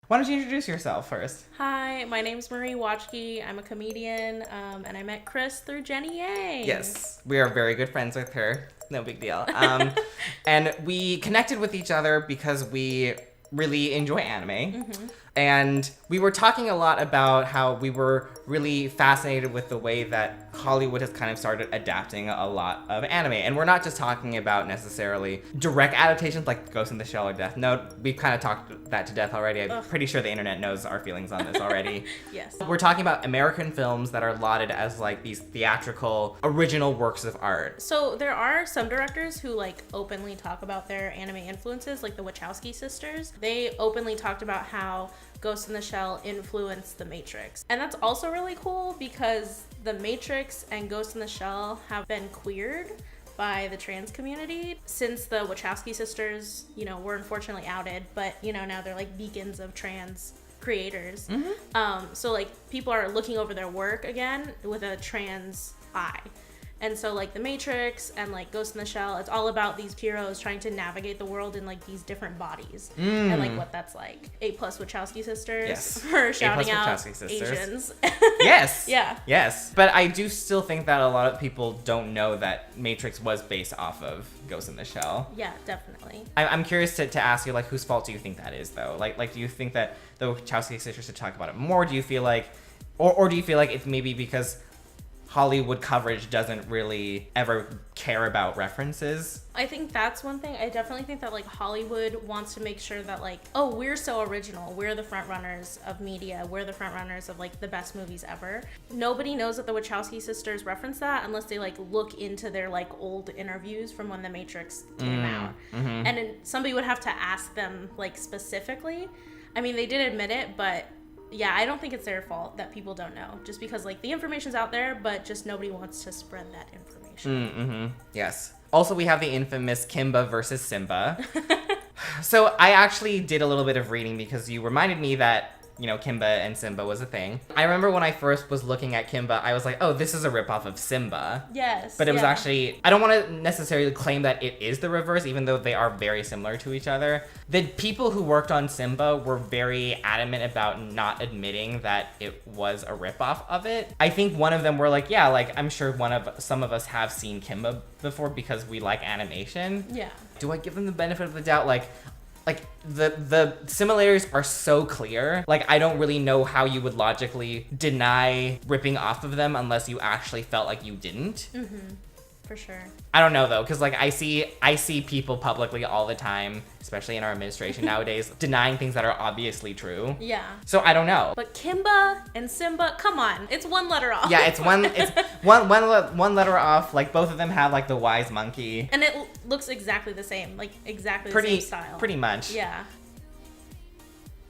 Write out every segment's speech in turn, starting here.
Why don't you introduce yourself first? Hi, my name's Marie Watschke. I'm a comedian, and I met Chris through Jenny Yang. Yes, we are very good friends with her. No big deal. And we connected with each other because we really enjoy anime. Mm-hmm. And we were talking a lot about how we were really fascinated with the way that Hollywood has kind of started adapting a lot of anime. And we're not just talking about necessarily direct adaptations like Ghost in the Shell or Death Note. We've kind of talked that to death already. I'm pretty sure the internet knows our feelings on this already. Yes. We're talking about American films that are lauded as like these theatrical, original works of art. So there are some directors who like openly talk about their anime influences, like the Wachowski sisters. They openly talked about how Ghost in the Shell influenced The Matrix. And that's also really cool because The Matrix and Ghost in the Shell have been queered by the trans community since the Wachowski sisters, were unfortunately outed, but, now they're like beacons of trans creators. Mm-hmm. So like people are looking over their work again with a trans eye. And so like The Matrix and like Ghost in the Shell, it's all about these heroes trying to navigate the world in like these different bodies and like what that's like. A+ Wachowski sisters Yes. for shouting out Wachowski sisters. Asians. Yes. Yeah. Yes. But I do still think that a lot of people don't know that Matrix was based off of Ghost in the Shell. Yeah, definitely. I'm curious to ask you, like, whose fault do you think that is, though? Like, do you think that the Wachowski sisters should talk about it more? Do you feel like, or do you feel like it's maybe because Hollywood coverage doesn't really ever care about references? I think that's one thing. I definitely think that like Hollywood wants to make sure that like, oh, we're so original. We're the front runners of media. We're the front runners of like the best movies ever. Nobody knows that the Wachowski sisters reference that unless they like look into their like old interviews from when The Matrix came out. Mm-hmm. And then somebody would have to ask them like specifically. I mean, they did admit it, but yeah, I don't think it's their fault that people don't know. Just because like the information's out there, but just nobody wants to spread that information. Mm-hmm. Yes. Also, we have the infamous Kimba versus Simba. So I actually did a little bit of reading because you reminded me that, Kimba and Simba was a thing. I remember when I first was looking at Kimba, I was like, oh, this is a ripoff of Simba. Yes. But it was actually, I don't want to necessarily claim that it is the reverse, even though they are very similar to each other. The people who worked on Simba were very adamant about not admitting that it was a ripoff of it. I think one of them were like, yeah, like, I'm sure some of us have seen Kimba before because we like animation. Yeah. Do I give them the benefit of the doubt? Like the similarities are so clear. Like, I don't really know how you would logically deny ripping off of them unless you actually felt like you didn't. Mm-hmm. For sure. I don't know though, because like I see people publicly all the time, especially in our administration nowadays, denying things that are obviously true. Yeah. So I don't know. But Kimba and Simba, come on, it's one letter off. Yeah, it's one letter off. Like both of them have like the wise monkey. And it looks exactly the same, like exactly the same style. Pretty much. Yeah.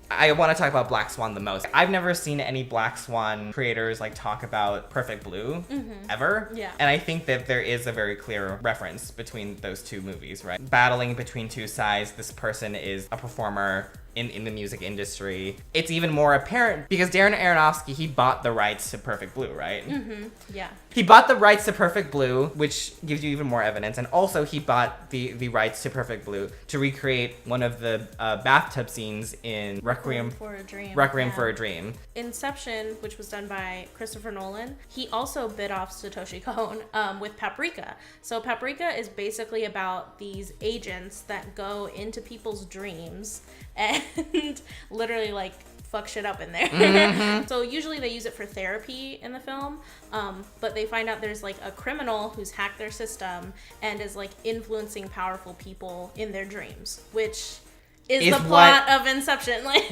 I want to talk about Black Swan the most. I've never seen any Black Swan creators like talk about Perfect Blue ever. Yeah. And I think that there is a very clear reference between those two movies, right? Battling between two sides. This person is a performer in the music industry. It's even more apparent because Darren Aronofsky, he bought the rights to Perfect Blue, right? Mm-hmm. Yeah. He bought the rights to Perfect Blue, which gives you even more evidence. And also he bought the rights to Perfect Blue to recreate one of the bathtub scenes in Requiem for a Dream. For a Dream. Inception, which was done by Christopher Nolan, he also bit off Satoshi Kon with Paprika. So Paprika is basically about these agents that go into people's dreams and literally like fuck shit up in there. Mm-hmm. So usually they use it for therapy in the film, but they find out there's like a criminal who's hacked their system and is like influencing powerful people in their dreams, which is the plot of Inception. Like,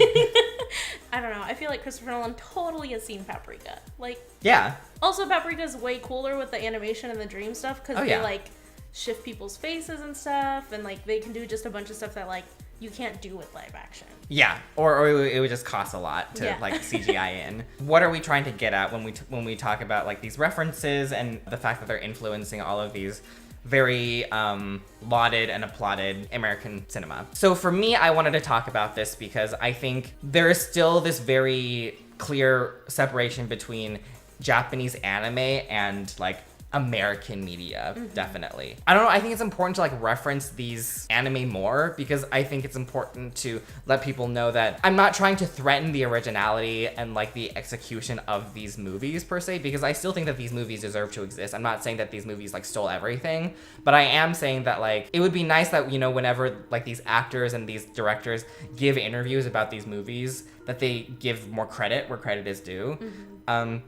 I don't know. I feel like Christopher Nolan totally has seen Paprika. Like, yeah. Also, Paprika's way cooler with the animation and the dream stuff because they like shift people's faces and stuff, and like they can do just a bunch of stuff that like you can't do with live action. Yeah, or it would just cost a lot to like CGI in. What are we trying to get at when we talk about like these references and the fact that they're influencing all of these very lauded and applauded American cinema? So for me, I wanted to talk about this because I think there is still this very clear separation between Japanese anime and like American media, definitely. I don't know, I think it's important to like reference these anime more because I think it's important to let people know that I'm not trying to threaten the originality and like the execution of these movies per se, because I still think that these movies deserve to exist. I'm not saying that these movies like stole everything, but I am saying that like it would be nice that, you know, whenever like these actors and these directors give interviews about these movies, that they give more credit where credit is due.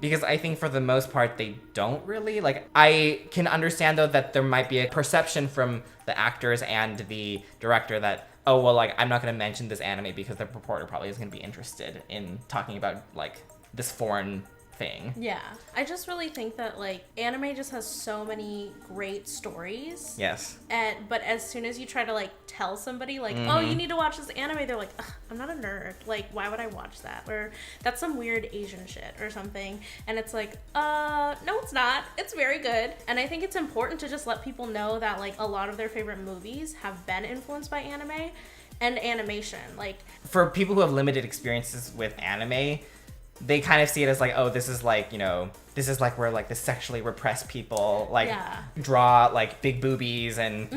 Because I think for the most part, they don't really. Like, I can understand, though, that there might be a perception from the actors and the director that, oh, well, like, I'm not going to mention this anime because the reporter probably isn't going to be interested in talking about, like, this foreign thing. Yeah. I just really think that, like, anime just has so many great stories. Yes. But as soon as you try to, like, tell somebody, like, oh, you need to watch this anime, they're like, ugh, I'm not a nerd. Like, why would I watch that? Or that's some weird Asian shit or something. And it's like, no, it's not. It's very good. And I think it's important to just let people know that, like, a lot of their favorite movies have been influenced by anime and animation. Like, for people who have limited experiences with anime, they kind of see it as like, oh, this is like, you know, this is like where like the sexually repressed people like draw like big boobies and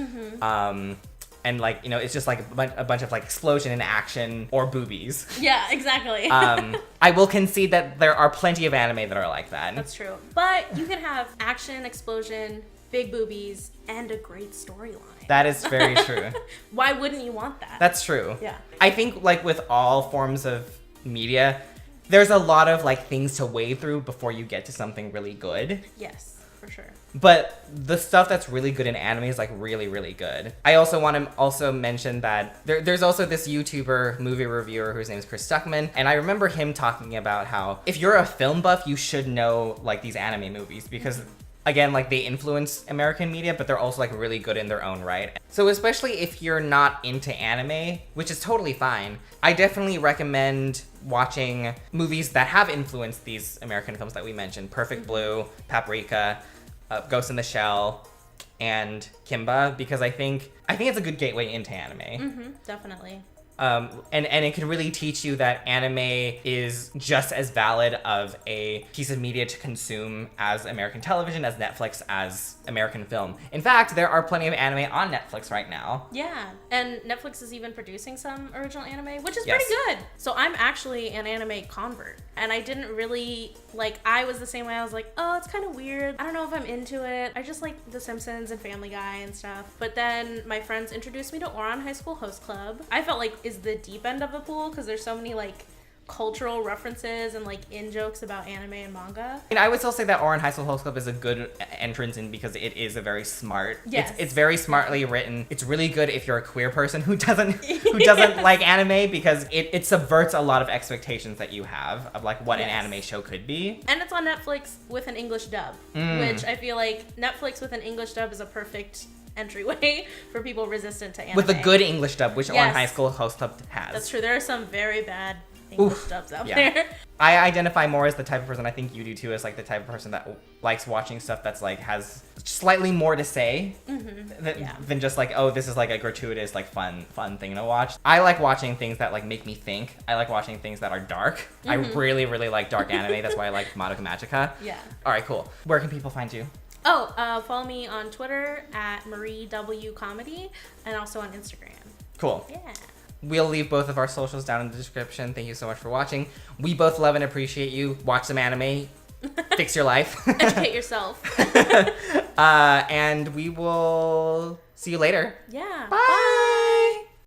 like, you know, it's just like a bunch of like explosion and action or boobies. Yeah, exactly. I will concede that there are plenty of anime that are like that. That's true. But you can have action, explosion, big boobies, and a great storyline. That is very true. Why wouldn't you want that? That's true. Yeah. I think like with all forms of media, there's a lot of like things to wade through before you get to something really good. Yes, for sure. But the stuff that's really good in anime is like really, really good. I also want to also mention that there's also this YouTuber movie reviewer whose name is Chris Stuckman. And I remember him talking about how if you're a film buff, you should know like these anime movies because again, like they influence American media, but they're also like really good in their own right. So especially if you're not into anime, which is totally fine, I definitely recommend watching movies that have influenced these American films that we mentioned. Perfect Blue, Paprika, Ghost in the Shell, and Kimba, because I think it's a good gateway into anime. Definitely. And it can really teach you that anime is just as valid of a piece of media to consume as American television, as Netflix, as American film. In fact, there are plenty of anime on Netflix right now. Yeah, and Netflix is even producing some original anime, which is Yes. pretty good. So I'm actually an anime convert, and I didn't really, like, I was the same way. I was like, oh, it's kind of weird. I don't know if I'm into it. I just like The Simpsons and Family Guy and stuff. But then my friends introduced me to Ouran High School Host Club. I felt like is the deep end of the pool because there's so many like cultural references and like in jokes about anime and manga. And I would still say that Ouran High School Host Club is a good entrance in because it is a very smart. Yes. It's very smartly written. It's really good if you're a queer person who doesn't like anime because it subverts a lot of expectations that you have of like what an anime show could be. And it's on Netflix with an English dub, which I feel like Netflix with an English dub is a perfect entryway for people resistant to anime. With a good English dub, which Ouran High School Host Club has. That's true. There are some very bad English dubs out there. I identify more as the type of person, I think you do too, as like the type of person that likes watching stuff that's like has slightly more to say than just like, oh, this is like a gratuitous like fun thing to watch. I like watching things that like make me think. I like watching things that are dark. I really, really like dark anime. That's why I like Madoka Magica. Yeah. All right, cool. Where can people find you? Follow me on Twitter at Marie W Comedy and also on Instagram. Cool. Yeah. We'll leave both of our socials down in the description. Thank you so much for watching. We both love and appreciate you. Watch some anime. Fix your life. Educate yourself. And we will see you later. Yeah. Bye.